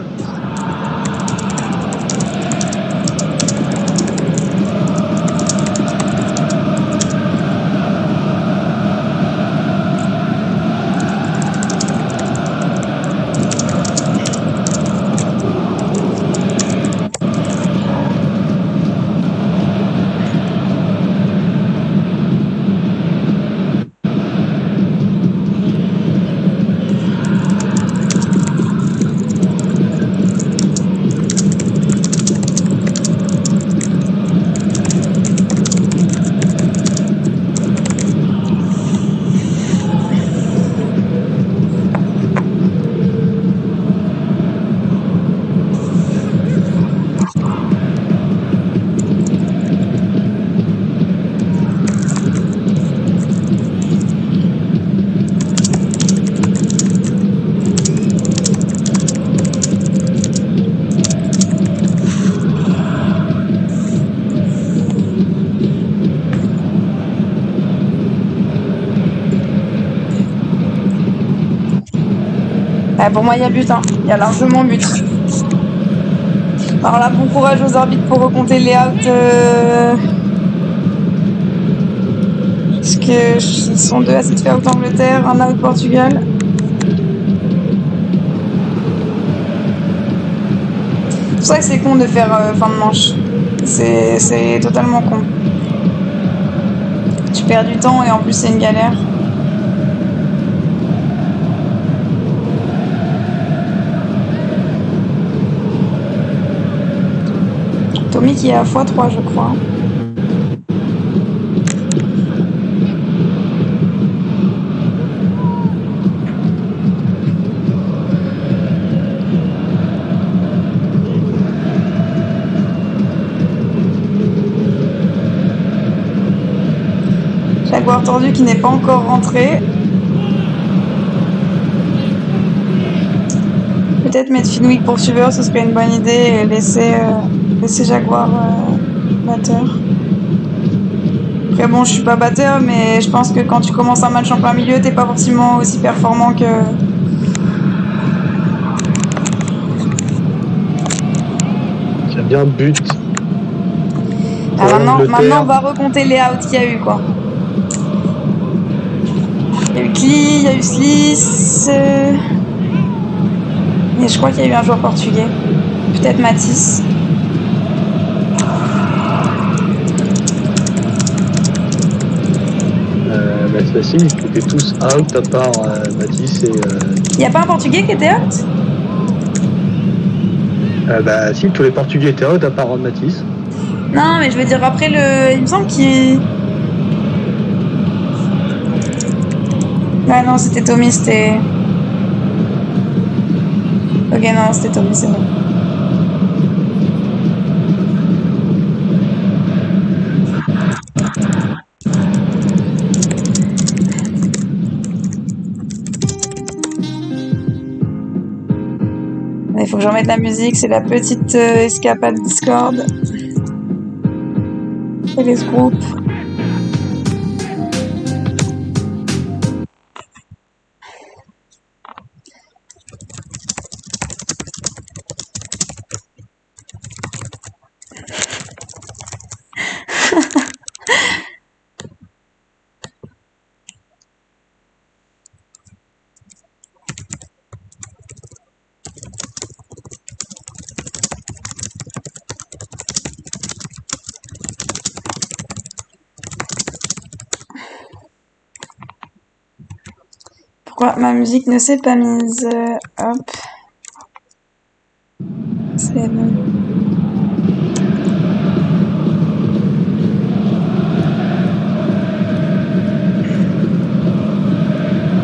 Pour moi, il y a but. Hein. Il y a largement but. Alors là, bon courage aux arbitres pour recompter les outs. Parce que ils sont deux à s'être fait out Angleterre, un out Portugal. C'est pour ça que c'est con de faire fin de manche. C'est totalement con. Tu perds du temps et en plus c'est une galère. Tommy qui est à x3 je crois. Jaguar tordu qui n'est pas encore rentré. Peut-être mettre Fenwick poursuiveur, ce serait une bonne idée et laisser Jaguar batteur. Après bon, je suis pas batteur, mais je pense que quand tu commences un match en plein milieu, t'es pas forcément aussi performant que... J'aime bien but. Maintenant, on va recompter les outs qu'il y a eu, quoi. Il y a eu Klee, il y a eu Sliss... Et je crois qu'il y a eu un joueur portugais. Peut-être Matisse. C'est facile, ils étaient tous out à part Matisse et... Il n'y a pas un portugais qui était out? Si, tous les portugais étaient out à part Matisse. Non, mais je veux dire, après il me semble qu'il... Ah non, c'était Tommy, c'était... Ok, non, c'était Tommy, c'est bon. Il faut que je remette la musique, c'est la petite escapade Discord. Et les groupes. Pourquoi ma musique ne s'est pas mise? Hop. C'est bon.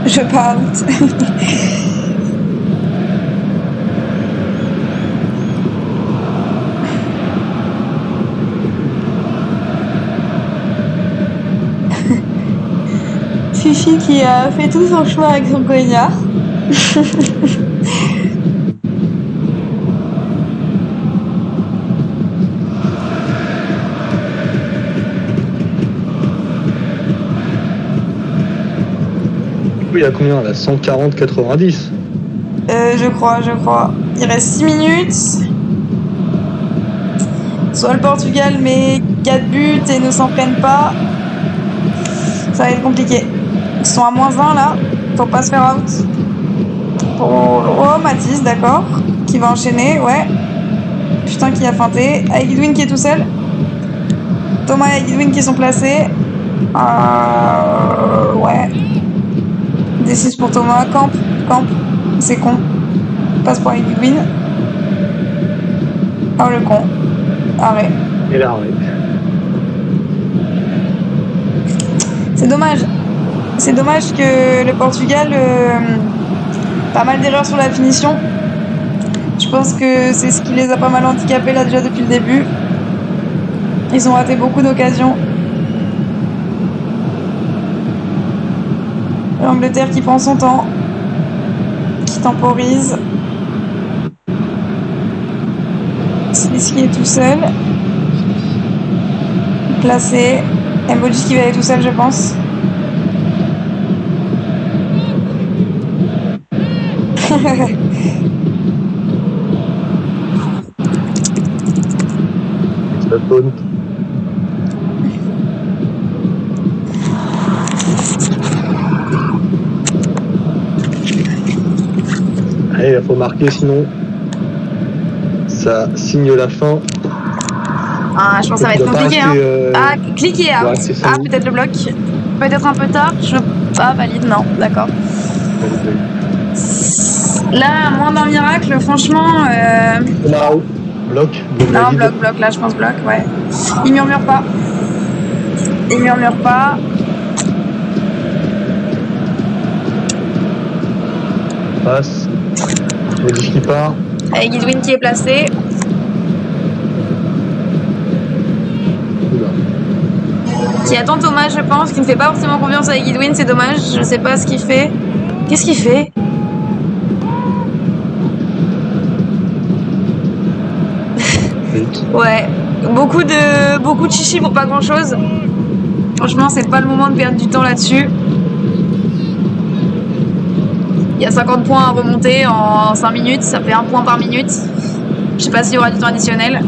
Je parle. Fifi qui a fait tout son choix avec son cognard. Oui, il y a combien là? 140-90 je crois. Il reste 6 minutes. Soit le Portugal met 4 buts et ne s'en prennent pas. Ça va être compliqué. Ils sont à -1 là. Faut pas se faire out. Oh, Matisse, d'accord. Qui va enchaîner, ouais. Putain, qui a feinté. Avec Goodwin qui est tout seul. Thomas et Goodwin qui sont placés. Ouais. D6 pour Thomas. Camp. C'est con. Passe pour Goodwin. Oh, le con. Arrêt. Et l'arrêt. C'est dommage. C'est dommage que le Portugal... pas mal d'erreurs sur la finition. Je pense que c'est ce qui les a pas mal handicapés là déjà depuis le début. Ils ont raté beaucoup d'occasions. L'Angleterre qui prend son temps. Qui temporise. Smith qui est tout seul. Placé. Emoji qui va aller tout seul, je pense. Ça tourne. Allez, il faut marquer, sinon ça signe la fin. Ah, je pense que ça va être compliqué. Hein. Ah, cliquez out. Ouais, ah, peut-être le bloc. Peut-être un peu tard. Ah, valide, non, d'accord. Là, à moins d'un miracle, franchement. Non, bloc. Non, bloc, là, je pense bloc, ouais. Il murmure pas. Passe. Modif qui part. Avec Guidwin qui est placé. Qui attend Thomas, je pense, qui ne fait pas forcément confiance avec Guidwin, c'est dommage, je sais pas ce qu'il fait. Qu'est-ce qu'il fait? Ouais, beaucoup de chichi pour pas grand chose. Franchement, c'est pas le moment de perdre du temps là-dessus. Il y a 50 points à remonter en 5 minutes, ça fait 1 point par minute. Je sais pas s'il y aura du temps additionnel.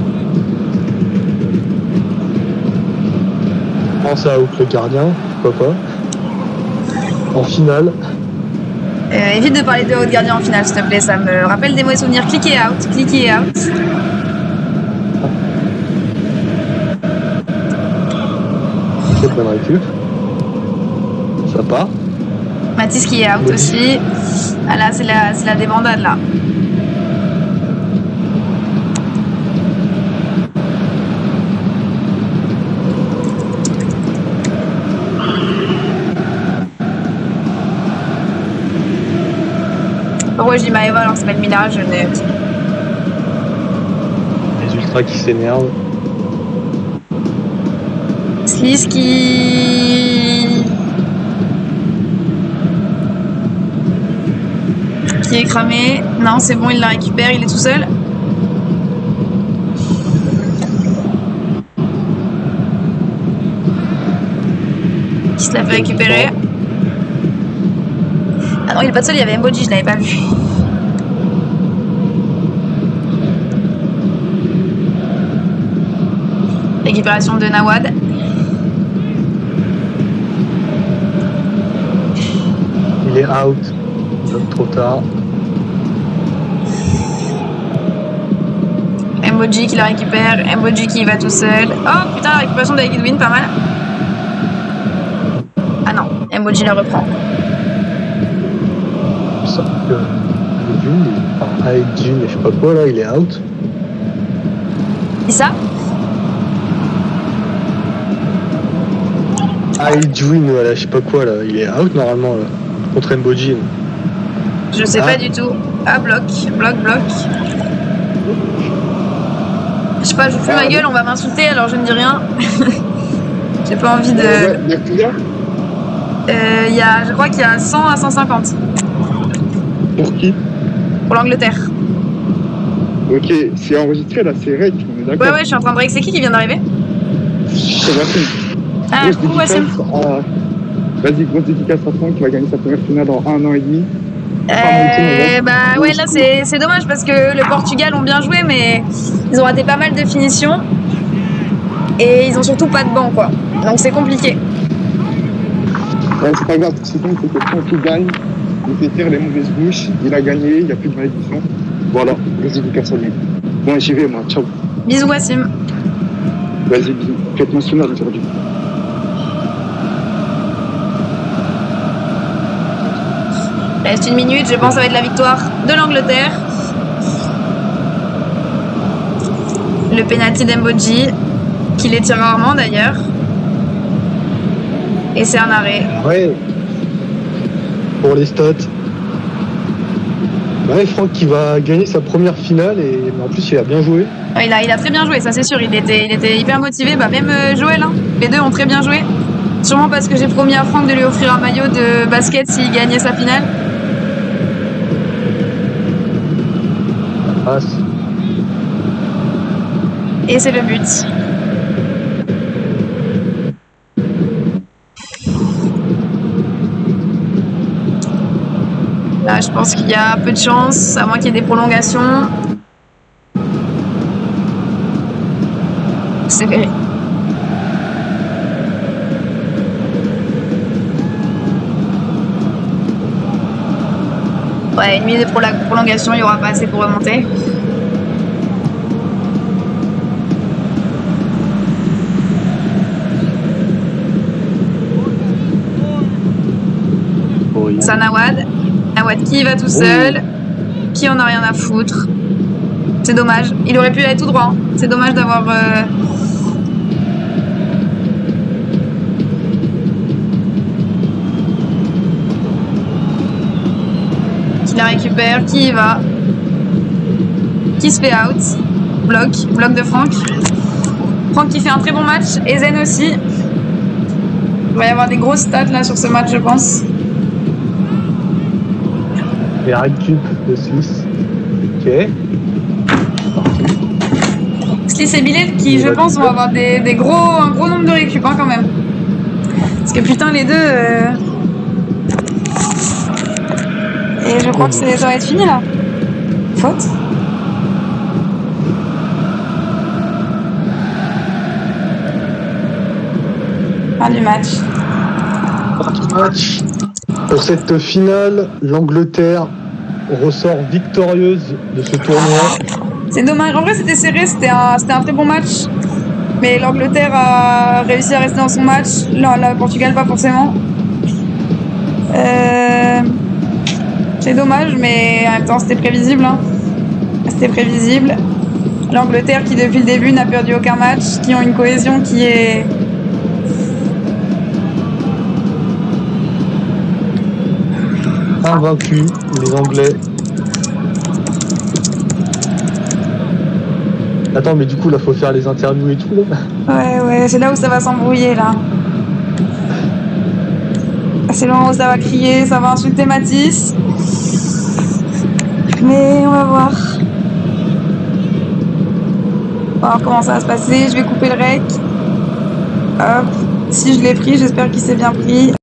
Pense à out le gardien, pourquoi pas. En finale. Évite de parler de haut de gardien en finale, s'il te plaît, ça me rappelle des mauvais souvenirs. Cliquez out. C'est bonne récup. Ça part. Mathis qui est out aussi. Ah là, c'est la débandade là. Pourquoi je dis Maeva alors que c'est pas le Mirage, Les ultras qui s'énervent. Sliss qui est cramé. Non, c'est bon, il la récupère, il est tout seul. Qui se l'a fait récupérer. Ah non, il est pas tout seul, il y avait Emoji, je l'avais pas vu. Récupération de Nawad. Il est out. Trop tard. Emoji qui la récupère. Emoji qui y va tout seul. Oh putain, la récupération de Guidwin, pas mal. Ah non, Emoji la reprend. Sauf que Aijin, je sais pas quoi là, il est out. Et ça? Aijin, voilà, je sais pas quoi là, il est out normalement là. Contre Emoji. Je sais pas du tout. Ah, bloc. Je sais pas, je fous ma gueule, on va m'insulter alors je ne dis rien. J'ai pas envie de. Il y a combien? Je crois qu'il y a 100 à 150. Pour qui? Pour l'Angleterre. Ok, c'est enregistré là, c'est Rek, on est d'accord? Ouais, je suis en train de break. C'est qui vient d'arriver? C'est Wassim. Ah, coucou Wassim. Vas-y, grosse dédicace à Franck qui va gagner sa première finale dans 1 an et demi. Bah ouais, là c'est dommage parce que le Portugal ont bien joué, mais ils ont raté pas mal de finitions. Et ils ont surtout pas de banc, quoi. Donc c'est compliqué. Ouais, c'est pas grave, c'est bon, c'est que Franck qui gagne. Il fait taire les mauvaises bouches, il a gagné, il n'y a plus de malédiction. Voilà, grosse dédicace à lui. Bon, j'y vais, moi, ciao. Bisous Wassim. Vas-y, bisous. Fête nationale aujourd'hui. Il reste 1 minute, je pense que ça va être la victoire de l'Angleterre. Le penalty d'Emboji, qui les tire rarement d'ailleurs. Et c'est un arrêt. Ouais. Pour les stats. Ouais, Franck qui va gagner sa première finale et en plus il a bien joué. Ouais, il a très bien joué, ça c'est sûr. Il était hyper motivé. Bah, même Joël, hein. Les deux ont très bien joué. Sûrement parce que j'ai promis à Franck de lui offrir un maillot de basket s'il gagnait sa finale. Passe. Et c'est le but. Là, je pense qu'il y a peu de chance, à moins qu'il y ait des prolongations. C'est vrai. Ouais, une minute pour la prolongation, il n'y aura pas assez pour remonter. Oui. Ça, Nawad. Nawad qui y va tout seul, qui en a rien à foutre. C'est dommage. Il aurait pu aller tout droit. Hein. C'est dommage d'avoir... Qui la récupère, qui y va. Qui se fait out. Bloc de Franck. Franck qui fait un très bon match. Et Zen aussi. Il va y avoir des grosses stats là sur ce match, je pense. Et récup de Sliss. Ok. Sliss et Billet qui, je pense, vont avoir un gros nombre de récup hein, quand même. Parce que putain, les deux... Et je crois que ça va être fini là. Faute. Fin du match. Pour cette finale, l'Angleterre ressort victorieuse de ce tournoi. C'est dommage. En vrai, c'était serré. C'était un très bon match. Mais l'Angleterre a réussi à rester dans son match. Le Portugal, pas forcément. C'est dommage, mais en même temps, c'était prévisible. Hein. C'était prévisible. L'Angleterre qui, depuis le début, n'a perdu aucun match, qui ont une cohésion qui est... Invaincus, les Anglais. Attends, mais du coup, là, faut faire les interviews et tout, là. Ouais, c'est là où ça va s'embrouiller, là. C'est le moment où ça va crier, ça va insulter Matisse. Mais on va voir. On va voir comment ça va se passer. Je vais couper le rec. Hop. Si je l'ai pris, j'espère qu'il s'est bien pris.